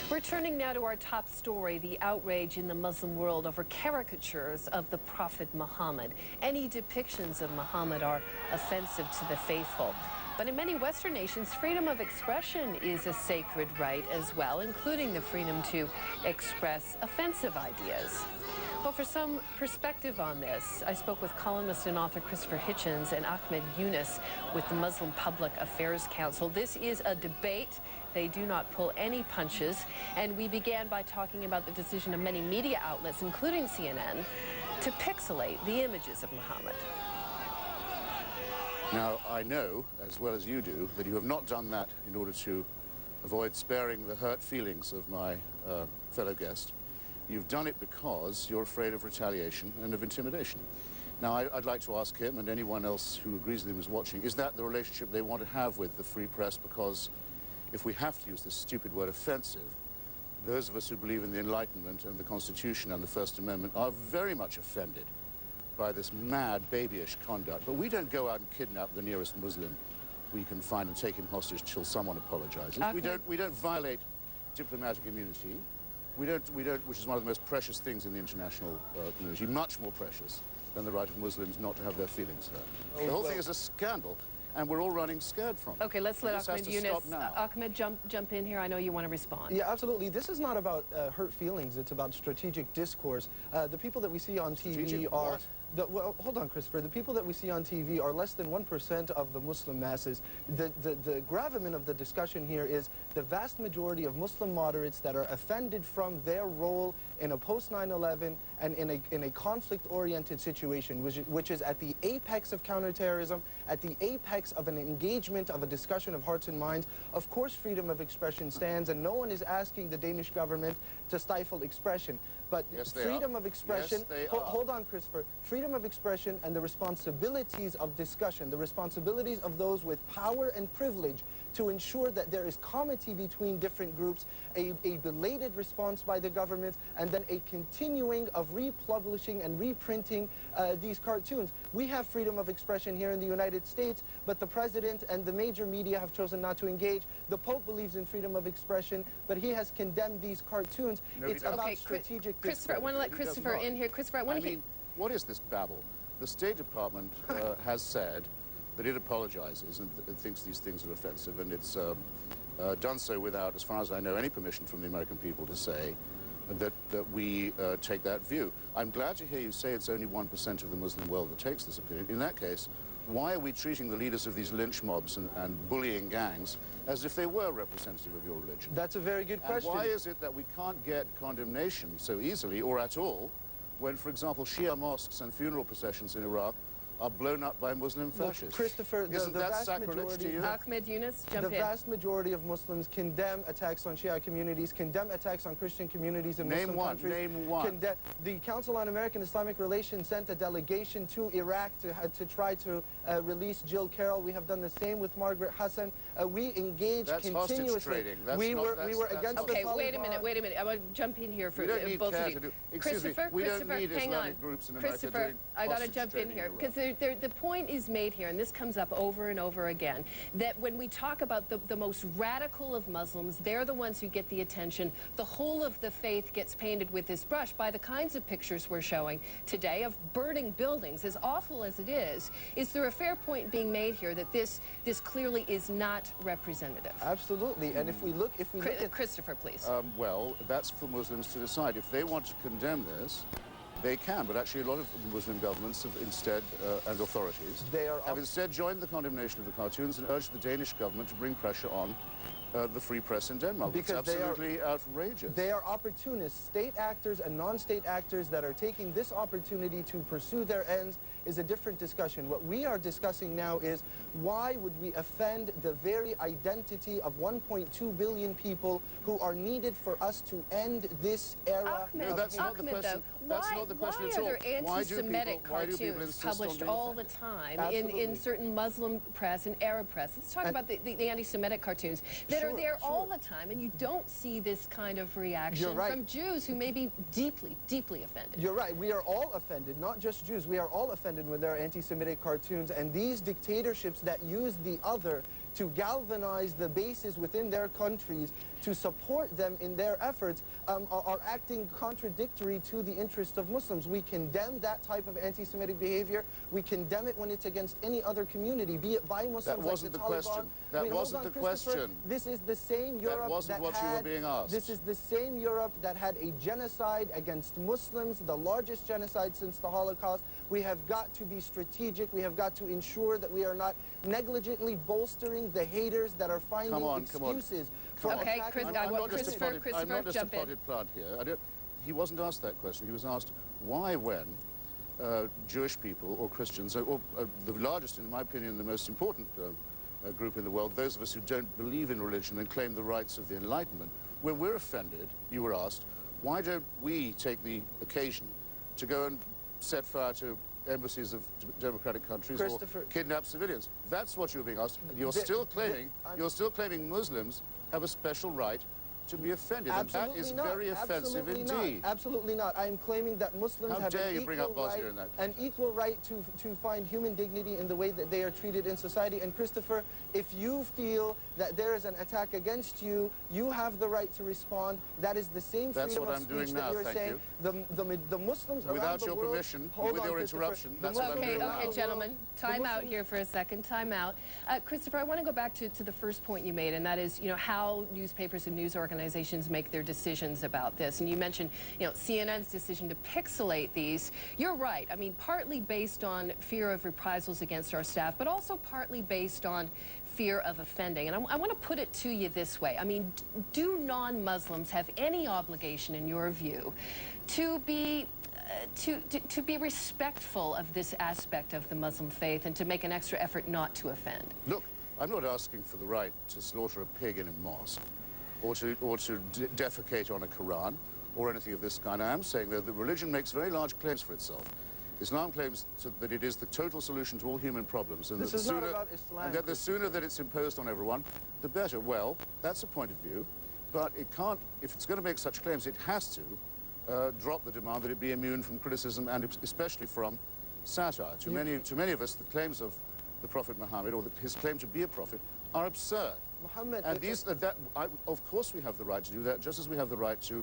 We're turning now to our top story, the outrage in the Muslim world over caricatures of the Prophet Muhammad. Any depictions of Muhammad are offensive to the faithful. But in many Western nations, freedom of expression is a sacred right as well, including the freedom to express offensive ideas. Well, for some perspective on this, I spoke with columnist and author Christopher Hitchens and Ahmed Younis with the Muslim Public Affairs Council. This is a debate. They do not pull any punches. And we began by talking about the decision of many media outlets, including CNN, to pixelate the images of Muhammad. Now, I know, as well as you do, that you have not done that in order to avoid sparing the hurt feelings of my fellow guest. You've done it because you're afraid of retaliation and of intimidation. Now, I'd like to ask him and anyone else who agrees with him is watching, is that the relationship they want to have with the free press? Because if we have to use this stupid word offensive, those of us who believe in the Enlightenment and the Constitution and the First Amendment are very much offended by this mad, babyish conduct. But we don't go out and kidnap the nearest Muslim we can find and take him hostage till someone apologizes. We don't violate diplomatic immunity. We don't, which is one of the most precious things in the international community, much more precious than the right of Muslims not to have their feelings hurt. The whole thing is a scandal, and we're all running scared from it. Okay, let's let Ahmed Younis. Ahmed, jump in here. I know you want to respond. Yeah, absolutely. This is not about hurt feelings. It's about strategic discourse. The people that we see on TV are... well, hold on, Christopher. The people that we see on TV are less than 1% of the Muslim masses. The gravamen of the discussion here is the vast majority of Muslim moderates that are offended from their role in a post-9/11 and in a conflict-oriented situation, which is at the apex of counterterrorism, at the apex of an engagement, of a discussion of hearts and minds. Of course, freedom of expression stands, and no one is asking the Danish government to stifle expression. But yes, freedom of expression, yes, hold on, Christopher, freedom of expression and the responsibilities of discussion, the responsibilities of those with power and privilege to ensure that there is comity between different groups, a belated response by the government, and then a continuing of republishing and reprinting these cartoons. We have freedom of expression here in the United States, but the president and the major media have chosen not to engage. The Pope believes in freedom of expression, but he has condemned these cartoons. It's about strategic Christopher, I want to let Christopher in here. Christopher, I mean, what is this babble? The State Department has said that it apologizes and thinks these things are offensive, and it's done so without, as far as I know, any permission from the American people to say that we take that view. I'm glad to hear you say it's only 1% of the Muslim world that takes this opinion. In that case, why are we treating the leaders of these lynch mobs and bullying gangs as if they were representative of your religion? That's a very good question. And why is it that we can't get condemnation so easily or at all when, for example, Shia mosques and funeral processions in Iraq are blown up by Muslim fascists? Well, Christopher, isn't that sacrilege to you? Ahmed Younis, jump in. The vast majority of Muslims condemn attacks on Shia communities, condemn attacks on Christian communities in Muslim countries. Name one. The Council on American Islamic Relations sent a delegation to Iraq to try to release Jill Carroll. We have done the same with Margaret Hassan. We engage continuously. Hostage trading. We were against the Taliban. Okay, wait a minute. I want to jump in here for both of you. Christopher, hang on. Christopher, I got to jump in here because the point is made here, and this comes up over and over again, that when we talk about the most radical of Muslims, they're the ones who get the attention. The whole of the faith gets painted with this brush by the kinds of pictures we're showing today of burning buildings. As awful as it is there a fair point being made here that this clearly is not representative? Absolutely, and if we look at... Christopher, please. Well, that's for Muslims to decide. If they want to condemn this, they can, but actually a lot of Muslim governments have instead, and authorities, have instead joined the condemnation of the cartoons and urged the Danish government to bring pressure on the free press in Denmark. Because it's absolutely outrageous. They are opportunists. State actors and non-state actors that are taking this opportunity to pursue their ends is a different discussion. What we are discussing now is why would we offend the very identity of 1.2 billion people who are needed for us to end this era? No, that's not the question. That's not the question at all. Why are there anti-Semitic cartoons published all the time in certain Muslim press and Arab press? Let's talk about the anti-Semitic cartoons that are there all the time, and you don't see this kind of reaction from Jews who may be deeply, deeply offended. You're right. We are all offended, not just Jews. We are all offended when there are anti-Semitic cartoons, and these dictatorships that use the other to galvanize the bases within their countries to support them in their efforts are acting contradictory to the interest of Muslims. We condemn that type of anti-Semitic behavior. We condemn it when it's against any other community, be it by Muslims. That wasn't like the question. That wasn't the question. This is the same Europe that wasn't what you were being asked. This is the same Europe that had a genocide against Muslims, the largest genocide since the Holocaust. We have got to be strategic. We have got to ensure that we are not negligently bolstering the haters that are finding excuses. Okay, Chris, I'm not just a jump in. potted plant here. He wasn't asked that question. He was asked why, when Jewish people or Christians, or the largest, in my opinion, the most important group in the world, those of us who don't believe in religion and claim the rights of the Enlightenment, when we're offended, you were asked, why don't we take the occasion to go and set fire to embassies of democratic countries or kidnap civilians? That's what you're being asked. And you're still claiming Muslims have a special right to be offended, and that is very offensive indeed. Absolutely not. I am claiming that Muslims have an equal right to find human dignity in the way that they are treated in society. And Christopher, if you feel that there is an attack against you, you have the right to respond. That is the same freedom of speech that you're saying. The Muslims around the world... Without your permission, with your interruption, that's what I'm doing now. Okay, gentlemen, time out here for a second, time out. Christopher, I want to go back to the first point you made, and that is, how newspapers and news organizations make their decisions about this. And you mentioned, CNN's decision to pixelate these. You're right. I mean, partly based on fear of reprisals against our staff, but also partly based on fear of offending. And I want to put it to you this way. I mean, do non-Muslims have any obligation, in your view, to be respectful of this aspect of the Muslim faith and to make an extra effort not to offend? Look, I'm not asking for the right to slaughter a pig in a mosque or to defecate on a Quran or anything of this kind. I am saying, though, that religion makes very large claims for itself. Islam claims that it is the total solution to all human problems, and that the sooner that it's imposed on everyone, the better. Well, that's a point of view, but it can't, if it's going to make such claims, it has to drop the demand that it be immune from criticism and especially from satire. To many of us, the claims of the Prophet Muhammad, or his claim to be a prophet, are absurd. Muhammad, and of course we have the right to do that, just as we have the right to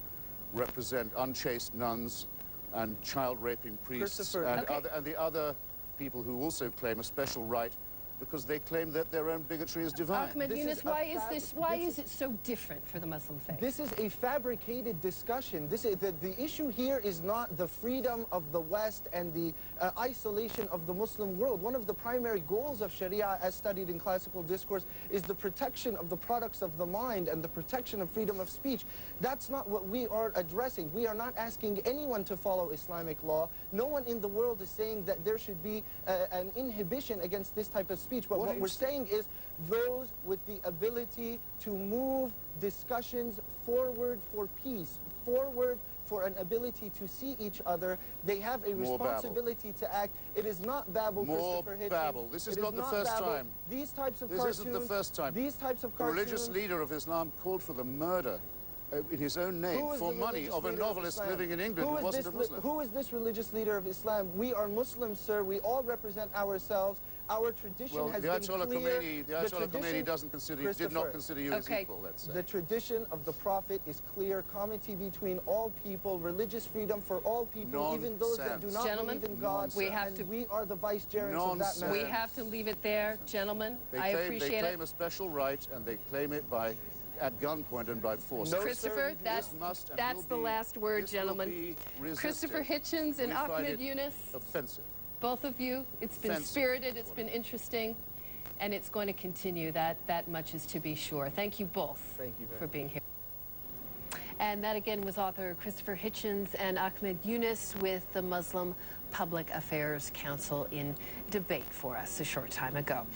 represent unchaste nuns and child-raping priests and the other people who also claim a special right because they claim that their own bigotry is divine. Ahmed Younis, why is it so different for the Muslim faith? This is a fabricated discussion. The issue here is not the freedom of the West and the isolation of the Muslim world. One of the primary goals of Sharia, as studied in classical discourse, is the protection of the products of the mind and the protection of freedom of speech. That's not what we are addressing. We are not asking anyone to follow Islamic law. No one in the world is saying that there should be an inhibition against this type of speech, but what we're saying is those with the ability to move discussions forward for peace, forward for an ability to see each other, they have a responsibility to act. It is not babble, Christopher Hitchens. Babble. This is not the first time. These types of cartoons... This isn't the first time. These types of cartoons... The religious leader of Islam called for the murder in his own name for money of a novelist living in England who wasn't a Muslim. Who is this religious leader of Islam? We are Muslims, sir. We all represent ourselves. Our tradition has been clear. The Ayatollah Khomeini did not consider you as equal, let's say. The tradition of the Prophet is clear. Comity between all people, religious freedom for all people, even those that do not believe in God. We are the vicegerents of that matter. We have to leave it there, gentlemen. I appreciate it. They claim a special right, and they claim it at gunpoint and by force. No, Christopher, that's the last word, gentlemen. Christopher Hitchens and Ahmed Younis. Offensive. Both of you, it's been spirited, it's been interesting, and it's going to continue. That much is to be sure. Thank you both for being here. And that again was author Christopher Hitchens and Ahmed Younis with the Muslim Public Affairs Council in debate for us a short time ago.